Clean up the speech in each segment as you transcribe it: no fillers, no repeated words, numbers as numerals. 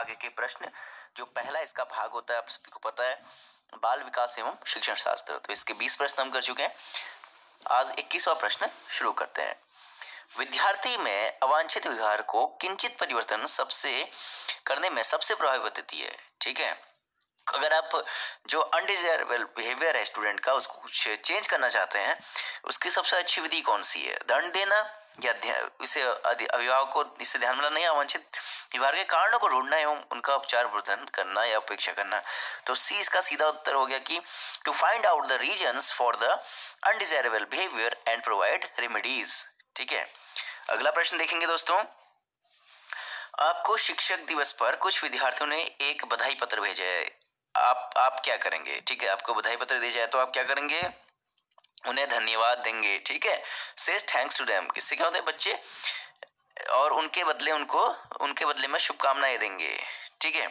आगे के प्रश्न। जो पहला इसका भाग होता है आप सभी को पता है, बाल विकास एवं शिक्षण शास्त्र। तो इसके 20 प्रश्न हम कर चुके हैं। आज 21वां प्रश्न शुरू करते हैं। विद्यार्थी में अवांछित व्यवहार को किंचित परिवर्तन करने में सबसे प्रभावी पद्धति है। ठीक है, अगर आप जो अनडिजायरेबल बिहेवियर है स्टूडेंट का, उसको कुछ चेंज करना चाहते हैं, उसकी सबसे अच्छी विधि कौन सी है? दंड देना या इसे अभिभावक को इसे ध्यान में लाना या अवांछित व्यवहार के कारणों को ढूंढना एवं उनका उपचार प्रदान करना या उपेक्षा करना। तो सी इसका सीधा उत्तर हो गया कि to find out the reasons for the undesirable behaviour and provide remedies. ठीक है, अगला प्रश्न देखेंगे दोस्तों। आपको शिक्षक दिवस पर कुछ विद्यार्थियों ने एक बधाई पत्र भेजा है। आप क्या करेंगे? ठीक है, आपको बधाई पत्र दिया जाए तो आप क्या करेंगे? उन्हें धन्यवाद देंगे। ठीक है, सेज थैंक्स टू देम। किससे क्या होता है? बच्चे, और उनके बदले में शुभकामनाएं देंगे। ठीक है,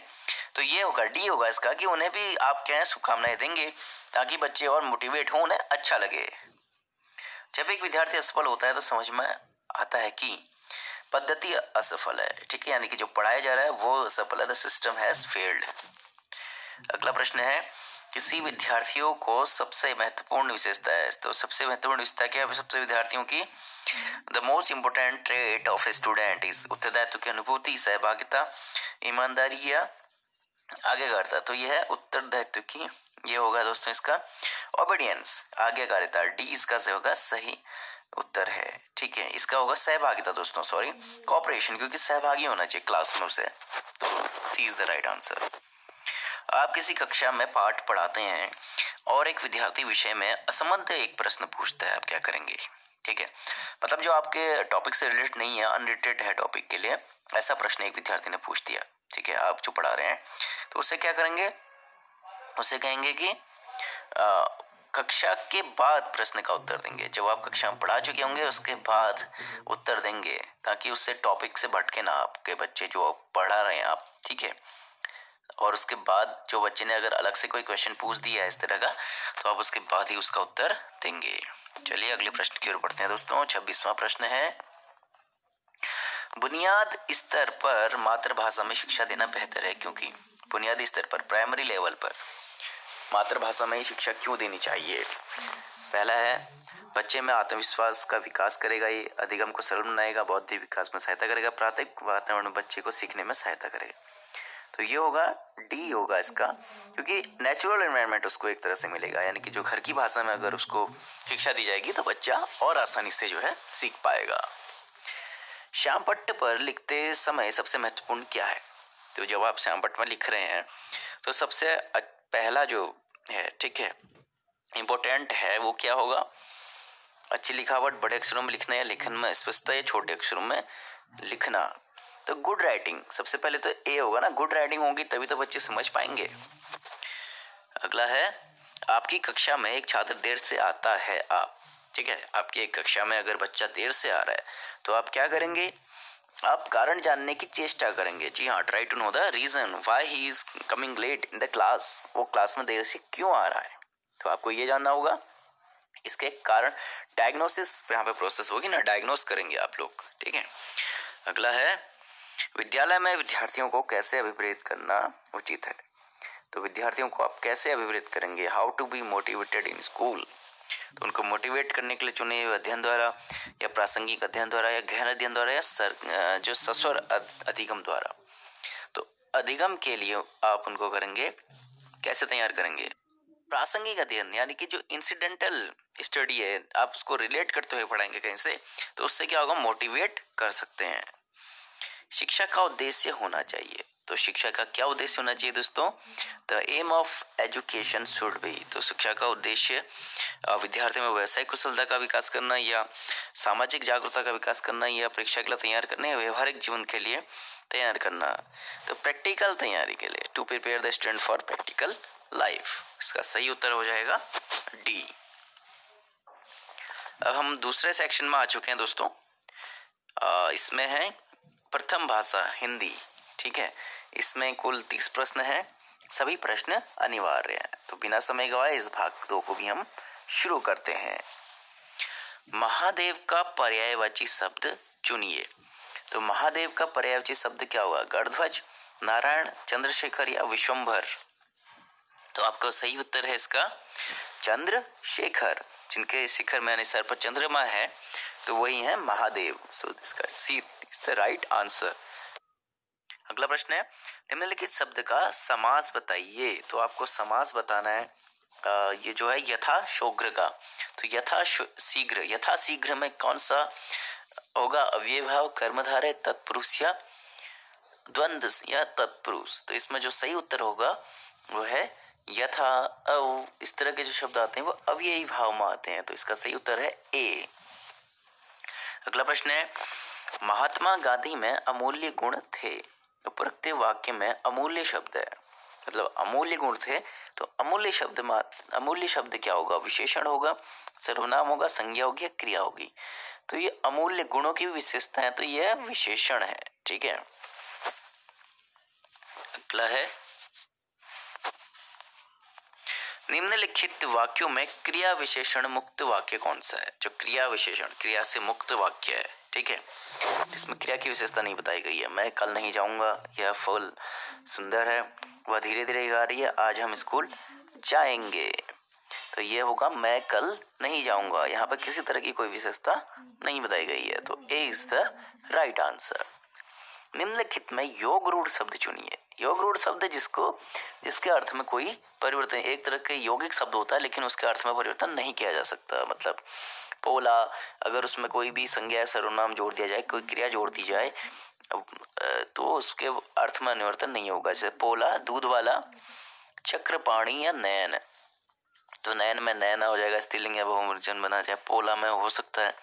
तो ये होगा डी होगा इसका कि उन्हें भी आप क्या है शुभकामनाएं देंगे ताकि बच्चे और मोटिवेट हो, उन्हें अच्छा लगे। जब एक विद्यार्थी असफल होता है तो समझ में आता है कि पद्धति असफल है। ठीक है, यानी कि जो पढ़ाया जा रहा है वो असफल है, द सिस्टम हैज फेल्ड। अगला प्रश्न है, किसी विद्यार्थियों को सबसे महत्वपूर्ण विशेषता है। तो सबसे महत्वपूर्ण विशेषता क्या है सबसे विद्यार्थियों की? The most important trait of a student is उत्तरदायित्व की अनुभूति, सहभागिता, ईमानदारी या आज्ञाकारिता। तो यह है उत्तरदायित्व की, ये होगा दोस्तों इसका ओबीडियंस, आज्ञाकारिता। डी इसका से होगा सही उत्तर है। ठीक है, इसका होगा सहभागिता दोस्तों, सॉरी कोऑपरेशन, क्योंकि सहभागी होना चाहिए क्लास में उसे। तो सी इज द राइट आंसर। आप किसी कक्षा में पाठ पढ़ाते हैं और एक विद्यार्थी विषय में असंबद्ध एक प्रश्न पूछता है, आप क्या करेंगे? ठीक है, मतलब जो आपके टॉपिक से रिलेटेड नहीं है, अनरिलेटेड है टॉपिक के लिए, ऐसा प्रश्न एक विद्यार्थी ने पूछ दिया। ठीक है, आप जो पढ़ा रहे हैं तो उससे क्या करेंगे? उससे कहेंगे कि कक्षा के बाद प्रश्न का उत्तर देंगे। जब आप कक्षा में पढ़ा चुके होंगे उसके बाद उत्तर देंगे, ताकि उससे टॉपिक से भटके ना आपके बच्चे जो पढ़ा रहे हैं आप। ठीक है, और उसके बाद जो बच्चे ने अगर अलग से कोई क्वेश्चन पूछ दिया है इस तरह का, तो आप उसके बाद ही उसका उत्तर देंगे। चलिए अगले प्रश्न की ओर बढ़ते हैं दोस्तों। 26वां प्रश्न है, बुनियाद स्तर पर मातृभाषा में शिक्षा देना बेहतर है क्योंकि? बुनियादी स्तर पर, प्राइमरी लेवल पर मातृभाषा में ही शिक्षा क्यों देनी चाहिए? पहला है, बच्चे में आत्मविश्वास का विकास करेगा, ये अधिगम को सरल बनाएगा, बौद्धिक विकास में सहायता करेगा, प्राथमिक वातावरण में बच्चे को सीखने में सहायता करेगा। तो ये होगा डी होगा इसका, क्योंकि नेचुरल एनवायरनमेंट उसको एक तरह से मिलेगा, यानी कि जो घर की भाषा में अगर उसको शिक्षा दी जाएगी तो बच्चा और आसानी से जो है सीख पाएगा। श्यामपट्ट पर लिखते समय सबसे महत्वपूर्ण क्या है? तो जब आप श्यामपट्ट में लिख रहे हैं तो सबसे पहला जो है, ठीक है, इम्पोर्टेंट है वो क्या होगा? अच्छी लिखावट, बड़े अक्षरों में लिखना या लेखन में स्पष्टता या छोटे अक्षरों में लिखना। तो गुड राइटिंग, सबसे पहले तो ए होगा ना, गुड राइटिंग होगी तभी तो बच्चे समझ पाएंगे। अगला है, आपकी कक्षा में एक छात्र देर से आता है, आप, ठीक है, आपकी एक कक्षा में अगर बच्चा देर से आ रहा है तो आप क्या करेंगे? आप कारण जानने की चेष्टा करेंगे। जी हाँ, try to know the reason why he is coming late in the class. वो क्लास में देर से क्यों आ रहा है, तो आपको ये जानना होगा। इसके कारण डायग्नोसिस यहाँ पे प्रोसेस होगी ना, डायग्नोस करेंगे आप लोग। ठीक है, अगला है, विद्यालय में विद्यार्थियों को कैसे अभिप्रेरित करना उचित है? तो विद्यार्थियों को आप कैसे अभिप्रेरित करेंगे? How to be motivated in school. तो उनको मोटिवेट करने के लिए चुने हुए अध्ययन द्वारा या प्रासंगिक अध्ययन द्वारा या गहन अध्ययन द्वारा या जो सस्वर अधिगम द्वारा। तो अधिगम के लिए आप उनको करेंगे, कैसे तैयार करेंगे? प्रासंगिक अध्ययन, यानी कि जो इंसिडेंटल स्टडी है आप उसको रिलेट करते हुए पढ़ाएंगे कहीं से, तो उससे क्या होगा? मोटिवेट कर सकते हैं। शिक्षा का उद्देश्य होना चाहिए, तो शिक्षा का क्या उद्देश्य होना चाहिए दोस्तों? The aim of education should be. तो शिक्षा का उद्देश्य विद्यार्थियों में व्यवसायिक कुशलता का विकास करना या सामाजिक जागरूकता का विकास करना या परीक्षा के लिए तैयार करना या व्यवहारिक जीवन के लिए तैयार करना। तो प्रैक्टिकल तैयारी के लिए, to prepare the student for practical life. इसका सही उत्तर हो जाएगा डी। अब हम दूसरे सेक्शन में आ चुके हैं दोस्तों। इसमें है प्रथम भाषा हिंदी। ठीक है, इसमें कुल 30 प्रश्न हैं, सभी प्रश्न अनिवार्य हैं। तो बिना समय गवाए इस भाग 2 को भी हम शुरू करते हैं। महादेव का पर्यायवाची शब्द चुनिए। तो महादेव का पर्यायवाची शब्द क्या होगा? गणध्वज, नारायण, चंद्रशेखर या विश्वंभर? तो आपका सही उत्तर है इसका चंद्रशेखर, जिनके शिखर में यानी सर पर चंद्रमा है तो वही है महादेव। सो इसका सी इज द राइट आंसर। अगला प्रश्न है, निम्नलिखित शब्द का समास बताइए। तो आपको समास बताना है ये जो है यथा शीघ्र का। तो यथा शीघ्र में कौन सा होगा? अव्ययभाव, कर्मधारय, तत्पुरुष या द्वंद्व या तत्पुरुष? तो इसमें जो सही उत्तर होगा वो है यथा अव। इस तरह के जो शब्द आते हैं वो अव्ययी भाव में आते हैं, तो इसका सही उत्तर है ए। अगला प्रश्न है, महात्मा गांधी में अमूल्य गुण थे। उपरोक्त वाक्य में अमूल्य शब्द है, मतलब अमूल्य गुण थे, तो अमूल्य शब्द क्या होगा? विशेषण होगा, सर्वनाम होगा, संज्ञा होगी या क्रिया होगी? तो ये अमूल्य गुणों की विशेषता है, तो यह विशेषण है। ठीक है, अगला है, निम्नलिखित वाक्यों में क्रिया विशेषण मुक्त वाक्य कौन सा है? जो क्रिया विशेषण, क्रिया से मुक्त वाक्य है, ठीक है, इसमें क्रिया की विशेषता नहीं बताई गई है। मैं कल नहीं जाऊंगा, यह फूल सुंदर है, वह धीरे धीरे गा रही है, आज हम स्कूल जाएंगे। तो ये होगा मैं कल नहीं जाऊंगा। यहाँ पर किसी तरह की कोई विशेषता नहीं बताई गई है, तो ए इज द राइट आंसर। निम्नलिखित में योग रूढ़ शब्द चुनिए। योग रूढ़ शब्द जिसके अर्थ में कोई परिवर्तन, एक तरह के यौगिक शब्द होता है लेकिन उसके अर्थ में परिवर्तन नहीं किया जा सकता। मतलब पोला, अगर उसमें कोई भी संज्ञा सर्वनाम जोड़ दिया जाए, कोई क्रिया जोड़ दी जाए, तो उसके अर्थ में परिवर्तन नहीं होगा। जैसे पोला दूध वाला, चक्रपाणी या नयन, तो नयन में नयना हो जाएगा, स्त्रीलिंग या बहुवचन बना जाए। पोला में हो सकता है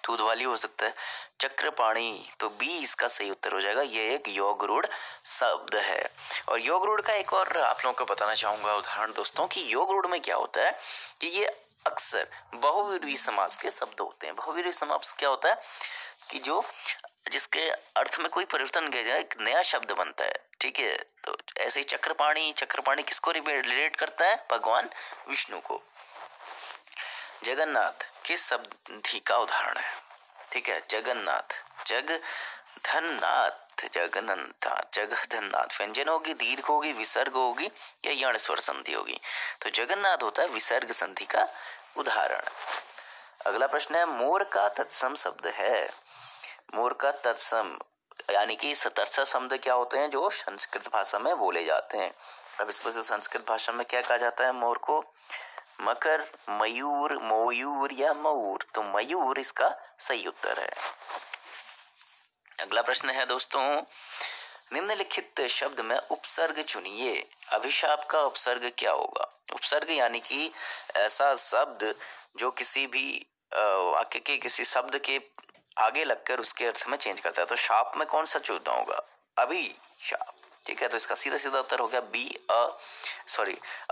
दूध वाली हो सकता है, चक्रपाणी, तो बी इसका सही उत्तर हो जाएगा। ये एक योग रूढ़ शब्द है। और योग रूढ़ का एक और आप लोगों को बताना चाहूंगा उदाहरण दोस्तों, कि योग रूढ़ में क्या होता है कि ये अक्सर बहुव्रीहि समास के शब्द होते हैं। बहुव्रीहि समास क्या होता है कि जिसके अर्थ में कोई परिवर्तन किया जाए, एक नया शब्द बनता है। ठीक है, तो ऐसे ही चक्रपाणी किसको रिलेट करता है? भगवान विष्णु को। जगन्नाथ किस संधि का उदाहरण है? ठीक है, जगन्नाथ, जगन्नाथ व्यंजन होगी, दीर्घ होगी, विसर्ग होगी या यण स्वर संधि होगी? तो जगन्नाथ होता है विसर्ग संधि का उदाहरण। अगला प्रश्न है, मोर का तत्सम शब्द है। मोर का तत्सम यानी कि तत्सम शब्द क्या होते हैं? जो संस्कृत भाषा में बोले जाते हैं। अब इसमें से संस्कृत भाषा में क्या कहा जाता है मोर को? मकर, मयूर, मोयूर या मऊर? तो मयूर इसका सही उत्तर है। अगला प्रश्न है दोस्तों, निम्नलिखित शब्द में उपसर्ग चुनिए। अभिशाप का उपसर्ग क्या होगा? उपसर्ग यानी कि ऐसा शब्द जो किसी भी वाक्य के किसी शब्द के आगे लगकर उसके अर्थ में चेंज करता है। तो शाप में कौन सा चुनना होगा? अभिशाप। ठीक है, तो इसका सीधा सीधा उत्तर हो गया बी।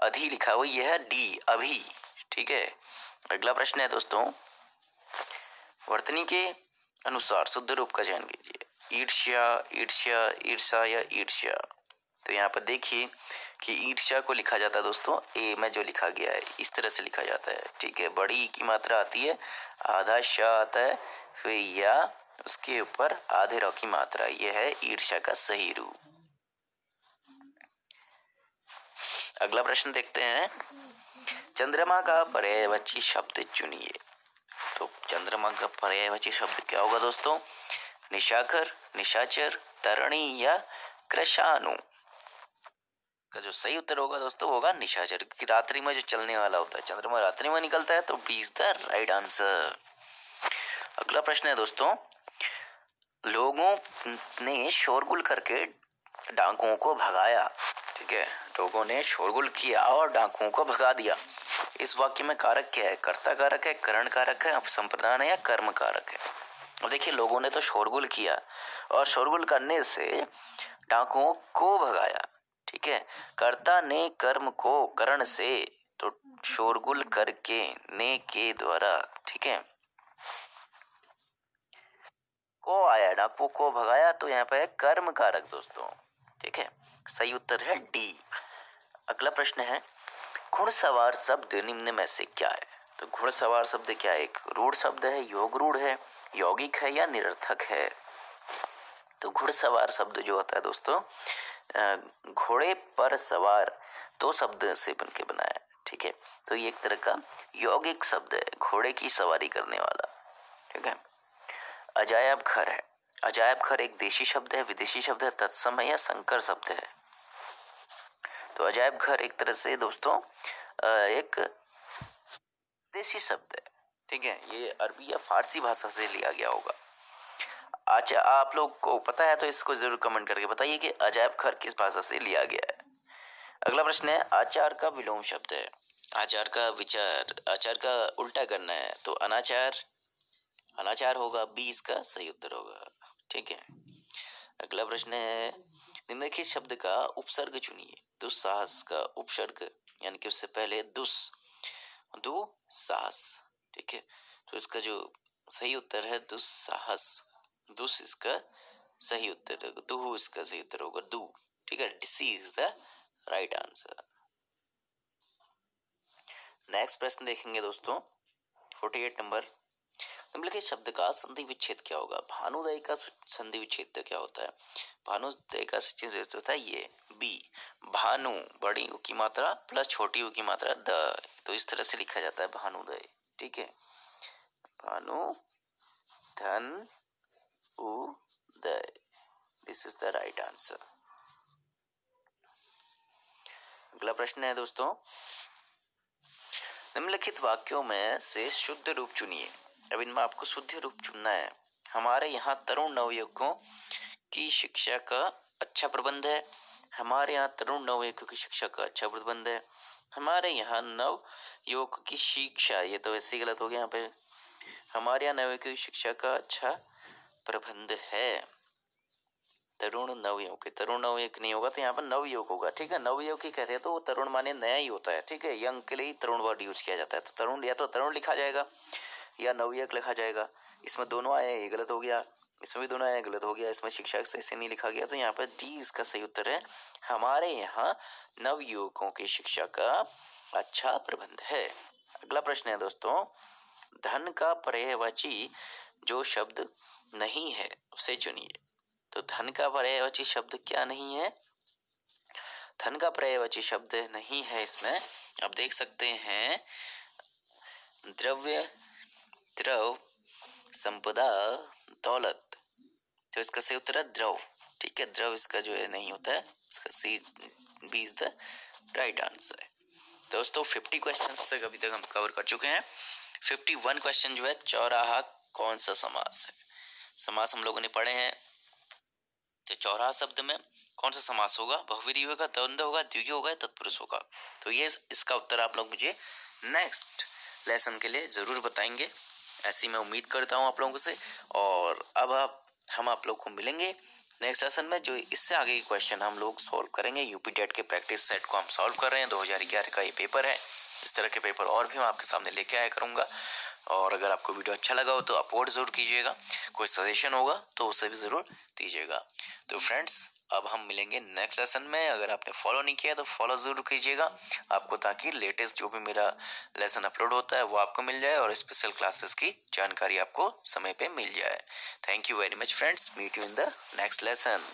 अधि लिखा हुआ, यह है डी, अभी। ठीक है, अगला प्रश्न है दोस्तों, वर्तनी के अनुसार शुद्ध रूप का चयन कीजिए। ईर्ष्या, ईर्ष्या, ईर्षा या ईर्ष्या? तो यहाँ पर देखिए कि ईर्ष्या को लिखा जाता है दोस्तों ए में, जो लिखा गया है इस तरह से लिखा जाता है। ठीक है, बड़ी की मात्रा आती है, आधा श आता है, फिर या उसके ऊपर आधे र की मात्रा, यह है ईर्ष्या का सही रूप। अगला प्रश्न देखते हैं, चंद्रमा का पर्यायवाची शब्द चुनिए। तो चंद्रमा का पर्यायवाची शब्द क्या होगा दोस्तों? निशाकर, निशाचर, तरणी या कृशानु? का जो सही उत्तर होगा दोस्तों होगा निशाचर, क्योंकि रात्रि में जो चलने वाला होता है, चंद्रमा रात्रि में निकलता है, तो B is the right answer. अगला प्रश्न है दोस्तों, लोगों ने शोरगुल करके डाकुओं को भगाया। ठीक है, लोगों ने शोरगुल किया और डाकुओं को भगा दिया। इस वाक्य में कारक क्या है? कर्ता कारक है, करण कारक है, संप्रदान है या कर्म कारक है? अब देखिए, लोगों ने तो शोरगुल किया और शोरगुल करने से डाकुओं को भगाया। ठीक है, कर्ता ने कर्म को करण से, तो शोरगुल करके ने के द्वारा, ठीक है, को आया, डाकू को भगाया, तो यहाँ पे है कर्म कारक दोस्तों। ठीक है, सही उत्तर है डी। अगला प्रश्न है, घुड़सवार शब्द निम्न में से क्या है? तो घुड़सवार शब्द क्या है? एक रूढ़ शब्द है, योग रूढ़ है, यौगिक है या निरर्थक है? तो घुड़सवार शब्द जो होता है दोस्तों घोड़े पर सवार दो शब्द से बनके बना है, ठीक है। तो ये एक तरह का यौगिक शब्द है, घोड़े की सवारी करने वाला, ठीक है। अजायब घर है, अजायब घर एक देशी शब्द है, विदेशी शब्द है, तत्सम है या संकर शब्द है? तो अजायब घर एक तरह से दोस्तों एक देशी शब्द है, ठीक है। ये अरबी या फारसी भाषा से लिया गया होगा। अच्छा, आप लोग को पता है तो इसको जरूर कमेंट करके बताइए कि अजायब घर किस भाषा से लिया गया है। अगला प्रश्न है, आचार का विलोम शब्द है। आचार का विचार, आचार का उल्टा करना है तो अनाचार, अनाचार होगा, बी इसका सही उत्तर होगा, ठीक है। अगला प्रश्न है, निम्नलिखित शब्द का उपसर्ग चुनिए। दुस्साहस का उपसर्ग यानी कि उससे पहले दुस्साहस, ठीक है। तो इसका जो सही उत्तर है दुस्साहस, दुस इसका सही उत्तर होगा, दुहु इसका सही उत्तर होगा, दू, ठीक है। C is the right answer. Next प्रश्न देखेंगे दोस्तों, 48 नंबर। निम्नलिखित शब्द का संधि विच्छेद क्या होगा? भानुदय का संधि विच्छेद क्या होता है? भानुदय का संधि विच्छेद होता है ये बी, भानु बड़ी उ की मात्रा प्लस छोटी उ की मात्रा द, तो इस तरह से लिखा जाता है भानुदय, ठीक है। भानु धन उदय, this is the right answer. अगला प्रश्न है दोस्तों, निम्नलिखित वाक्यों में से शुद्ध रूप चुनिए। अब इनमें आपको शुद्ध रूप चुनना है। हमारे यहाँ तरुण नवयुवकों की शिक्षा का अच्छा प्रबंध है। हमारे यहाँ तरुण नवयुवकों की शिक्षा का अच्छा प्रबंध है। हमारे यहाँ नव युवकों की शिक्षा, ये तो वैसे ही गलत हो गया यहाँ पे। हमारे यहाँ नवयुवकों की शिक्षा का अच्छा प्रबंध है। तरुण नवयुवक, तरुण नवयुवक नहीं होगा तो यहाँ पर नवयुवक होगा, ठीक है। नवयुवक ही कहते हैं तो वो तरुण माने नया ही होता है, ठीक है। यंग के लिए तरुण वर्ड यूज किया जाता है, तो तरुण या तो तरुण लिखा जाएगा या नवयुवक लिखा जाएगा। इसमें दोनों आए, ये गलत हो गया, इसमें भी दोनों आए, गलत हो गया, इसमें शिक्षा सही से नहीं लिखा गया, तो यहाँ पर डी इसका सही उत्तर है। हमारे यहाँ नवयुवकों की शिक्षा का अच्छा प्रबंध है। अगला प्रश्न है दोस्तों, धन का पर्यायवाची जो शब्द नहीं है उसे चुनिए। तो धन का पर्यायवाची शब्द क्या नहीं है? धन का पर्यायवाची शब्द नहीं है इसमें, आप देख सकते हैं, द्रव्य, द्रव, संपदा, दौलत, तो इसका सही उत्तर है द्रव, ठीक है। द्रव इसका जो है नहीं होता है, इसका C B is the right answer है। दोस्तों 50 क्वेश्चंस तक अभी तक हम कवर कर चुके हैं। 51 क्वेश्चन जो है, चौराहा कौन सा समास है? समास हम लोगों ने पढ़े हैं, तो चौराहा शब्द में कौन सा समास होगा? बहुव्रीहि होगा, द्वंद्व होगा, द्विगु होगा, तत्पुरुष होगा। तो ये इसका उत्तर आप लोग मुझे नेक्स्ट लेसन के लिए जरूर बताएंगे, ऐसी मैं उम्मीद करता हूँ आप लोगों से। और अब हम आप लोग को मिलेंगे नेक्स्ट सेशन में, जो इससे आगे के क्वेश्चन हम लोग सॉल्व करेंगे। यूपी टेट के प्रैक्टिस सेट को हम सॉल्व कर रहे हैं, 2011 का ये पेपर है। इस तरह के पेपर और भी मैं आपके सामने लेके आया करूंगा। और अगर आपको वीडियो अच्छा लगा हो तो अपलोड जरूर कीजिएगा, कोई सजेशन होगा तो उसे भी जरूर दीजिएगा। तो फ्रेंड्स, अब हम मिलेंगे नेक्स्ट लेसन में। अगर आपने फॉलो नहीं किया तो फॉलो जरूर कीजिएगा आपको, ताकि लेटेस्ट जो भी मेरा लेसन अपलोड होता है वो आपको मिल जाए और स्पेशल क्लासेस की जानकारी आपको समय पे मिल जाए। Thank you very much friends, meet you in the next lesson.